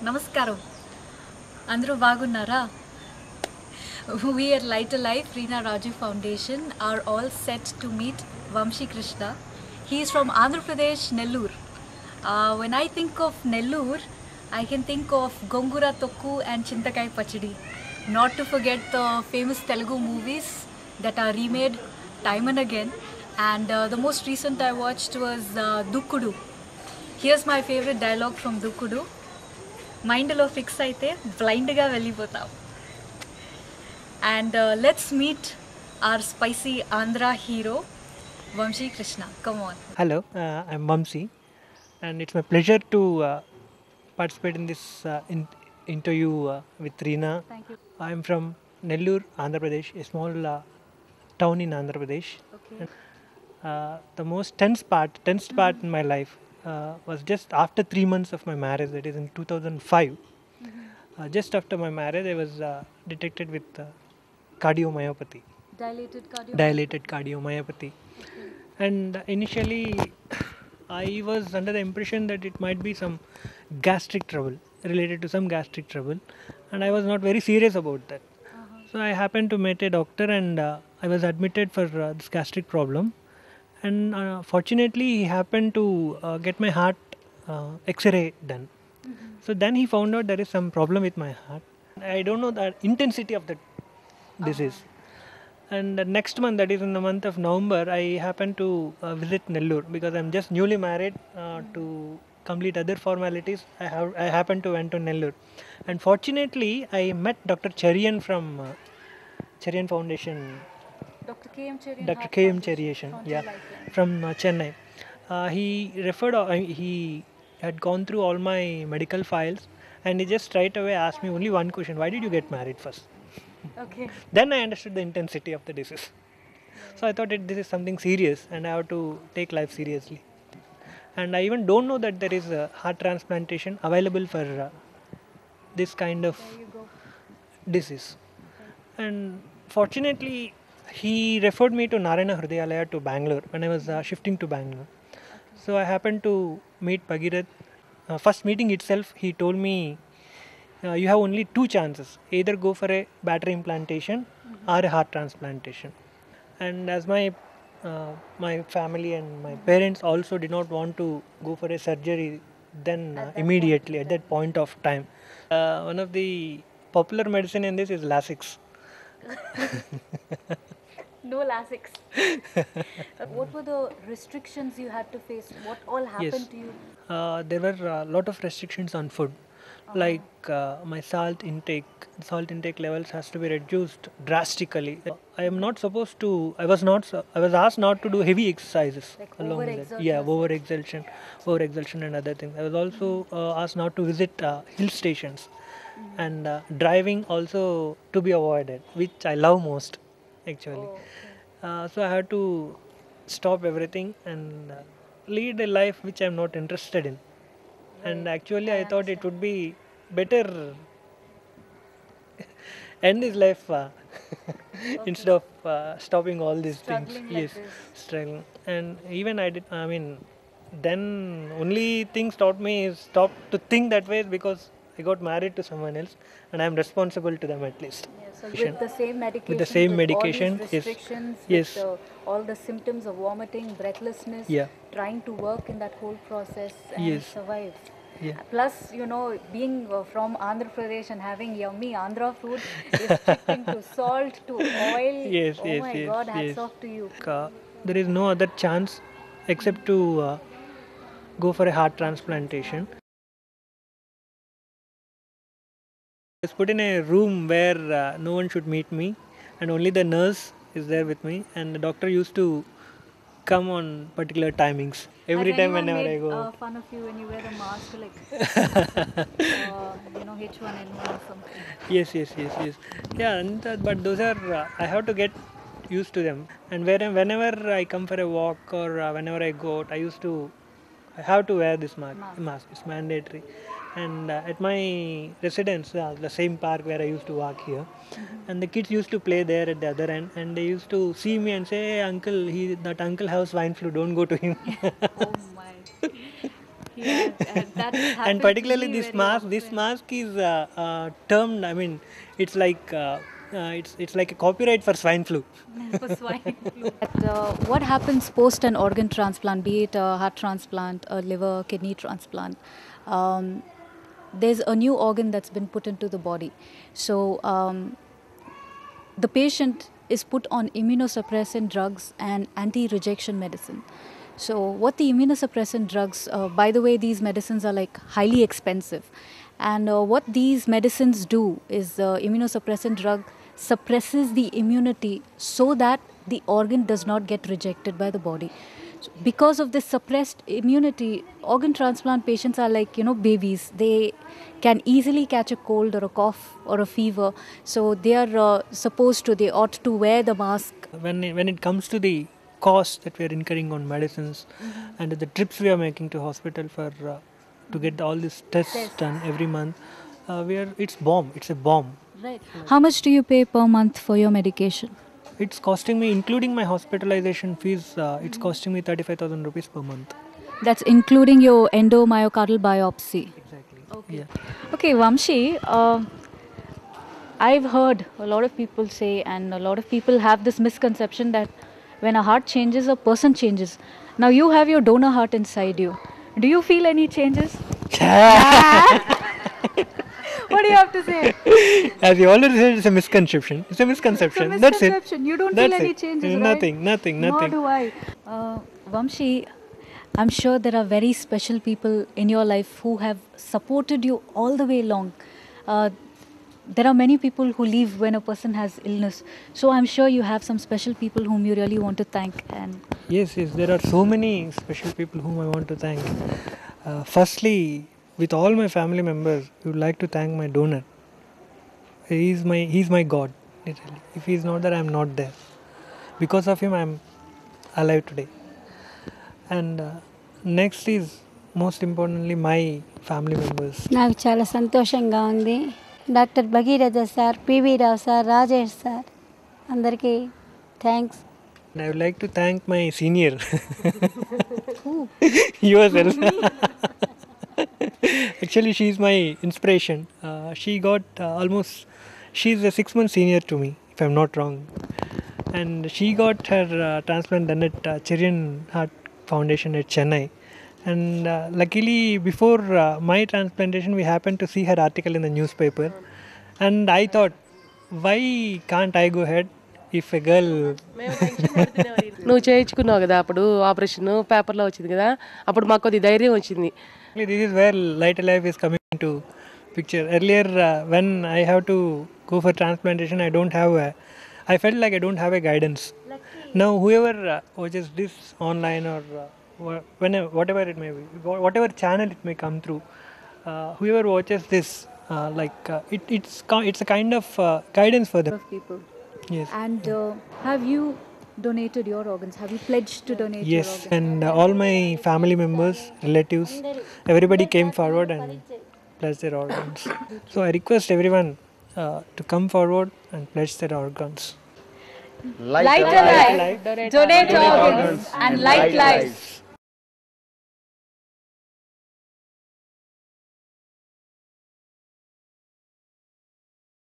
Namaskaram. Andru bagunnara. We at Light a Life, Reena Raju Foundation are all set to meet Vamshi Krishna. He is from Andhra Pradesh, Nellore. When I think of Nellore, I can think of Gongura Tokku and Chintakai Pachadi. Not to forget the famous Telugu movies that are remade time and again. And the most recent I watched was Dukkudu. Here's my favorite dialogue from Dukkudu. మైండ్లో fix అయితే బ్లైండ్గా వెళ్ళిపోతాం. And let's meet our spicy Andhra hero, Vamshi Krishna. Come on. Hello, I'm Vamshi, and it's my pleasure to participate in this interview with Reena. Thank you. I'm from Nellore, Andhra Pradesh, a small town in Andhra Pradesh. Okay. The most tensed part in my life was just after 3 months of my marriage, that is in 2005. Just after my marriage, I was detected with cardiomyopathy. Dilated cardiomyopathy. Okay. And initially, I was under the impression that it might be some gastric trouble, related to some gastric trouble, and I was not very serious about that. So I happened to meet a doctor, and I was admitted for this gastric problem. And fortunately, he happened to get my heart X-ray done. So then he found out there is some problem with my heart. I don't know the intensity of the disease. And the next month, that is in the month of November, I happened to visit Nellore because I'm just newly married. To complete other formalities, I happened to went to Nellore, and fortunately, I met Dr. Cherian from Cherian Foundation. Dr. K.M. Cherian. Dr. K.M. Cherian, yeah, from Chennai. He referred. He had gone through all my medical files, and he just straight away asked me only one question: why did you get married first? Okay. Then I understood the intensity of the disease. So I thought this is something serious and I have to take life seriously. And I even don't know that there is a heart transplantation available for this kind of There you go. disease. And fortunately, he referred me to Narayana Hrudayalaya to Bangalore when I was shifting to Bangalore. So I happened to meet Bhagirath. First meeting itself, he told me, you have only two chances: either go for a battery implantation or a heart transplantation. And as my family and my parents also did not want to go for a surgery then immediately at that point of time. One of the popular medicine in this is Lasix. No Lasix. What were the restrictions you had to face? What all happened to you? There were a lot of restrictions on food, like my salt intake levels has to be reduced drastically. I am not supposed to. I was asked not to do heavy exercises Like along with that. overexert Yeah, overexertion and other things. I was also asked not to visit hill stations, and driving also to be avoided, which I love most actually. Oh, okay. So I had to stop everything and lead a life which I'm not interested in. And actually, I thought it would be better end his life instead of stopping all these things. Struggling like Yes, this. struggling. And even I did. I mean, then only thing stopped me is stop to think that way because I got married to someone else, and I'm responsible to them at least. Yeah, so with the same medication, With the same with medication, all these yes. restrictions, Yes. with all the symptoms of vomiting, breathlessness, Yeah. trying to work in that whole process and Yes. survive. Yeah. Plus, you know, being from Andhra Pradesh and having yummy Andhra food, restricting to salt, to oil. Yes, Oh yes, my yes, God, hats yes. off to you. There is no other chance except to go for a heart transplantation. I was put in a room where no one should meet me, and only the nurse is there with me, and the doctor used to come on particular timings. Every Has time anyone whenever made I go. fun of you when you wear the mask, like, you know, H1N1 or something? Yes, yes, yes, yes. Yeah, and but those are I have to get used to them. And whenever I come for a walk or whenever I go out, I have to wear this mask. It's mandatory. And at my residence, the same park where I used to walk here, and the kids used to play there at the other end, and they used to see me and say, "Hey, uncle, that uncle has swine flu. Don't go to him." Oh my. Yeah, That happens And to particularly me this very mask. often. This mask is termed. I mean, it's like it's like a copyright for swine flu. For swine flu. But, what happens post an organ transplant, be it a heart transplant, a liver, kidney transplant? Um, there's a new organ that's been put into the body. So the patient is put on immunosuppressant drugs and anti-rejection medicine. So what the immunosuppressant drugs, by the way, these medicines are like highly expensive. And what these medicines do is the immunosuppressant drug suppresses the immunity so that the organ does not get rejected by the body. So because of this suppressed immunity, organ transplant patients are like, babies. They can easily catch a cold or a cough or a fever. So they are they ought to wear the mask. When it comes to the cost that we are incurring on medicines and the trips we are making to hospital for to get all these tests done every month, it's bomb. It's a bomb. Right. How much do you pay per month for your medication? It's costing me, including my hospitalization fees, it's costing me 35,000 rupees per month. That's including your endomyocardial biopsy. Exactly. Okay. Yeah. Okay, Vamshi, I've heard a lot of people say, and a lot of people have this misconception that when a heart changes, a person changes. Now you have your donor heart inside you. Do you feel any changes? What do you have to say? As you already said, it's a misconception. It's a misconception. It's a That's it. misconception. You don't That's feel any it. changes, right? Nothing. Nor do I. Vamshi, I'm sure there are very special people in your life who have supported you all the way along. There are many people who leave when a person has illness. So I'm sure you have some special people whom you really want to thank. And Yes, there are so many special people whom I want to thank. Firstly, with all my family members, I would like to thank my donor. He's my God, literally. If he's not there, I'm not there. Because of him, I'm alive today. And next is most importantly my family members. నాకు చాలా సంతోషంగా ఉంది. Doctor Bhagiratha sir, PV రావు sir, Rajesh sir అందరికీ thanks. And I would like to thank my senior. Yourself. Actually, she's my inspiration. She got she's a 6 month senior to me, if I'm not wrong. And she got her transplant done at Chirin Heart Foundation at Chennai. And luckily, before my transplantation, we happened to see her article in the newspaper. And I thought, why can't I go ahead if a girl. నువ్వు చేయించుకున్నావు కదా అప్పుడు operation పేపర్లో వచ్చింది కదా అప్పుడు మాకు కొద్ది ధైర్యం వచ్చింది. This is where Light Alive is coming into picture. Earlier, when I have to go for transplantation, I felt like I don't have a guidance. Now, whoever watches this online or whatever it may be, whatever channel it may come through, whoever watches this, it's a kind of guidance for them. of people. Yes. And have you donated your organs? Have you pledged to donate your Yes, organs? and all my family members, relatives, everybody came forward and pledged their organs. So I request everyone to come forward and pledge their organs. Light a life, donate organs, and light lives.